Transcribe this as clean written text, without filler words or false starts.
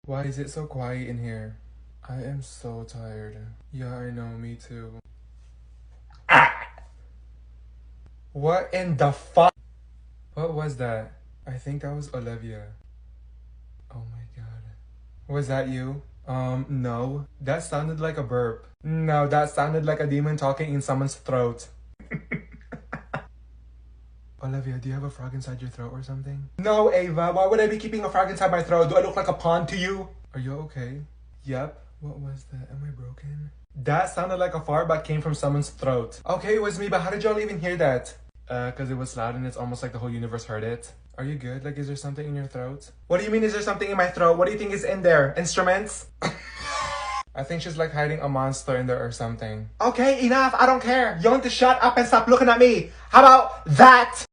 Why is it so quiet in here? I am so tired. Yeah, I know, me too. What in the fuck? What was that? I think that was Olivia. Oh my god. Was that you? No. That sounded like a burp. No, that sounded like a demon talking in someone's throat. Olivia, do you have a frog inside your throat or something? No, Ava. Why would I be keeping a frog inside my throat? Do I look like a pond to you? Are you okay? Yep. What was that? Am I broken? That sounded like a fart but came from someone's throat. Okay, it was me, but how did y'all even hear that? Cause it was loud and it's almost like the whole universe heard it. Are you good? Like, is there something in your throat? What do you mean, is there something in my throat? What do you think is in there? Instruments? I think she's like hiding a monster in there or something. Okay, enough. I don't care. You want to shut up and stop looking at me. How about that?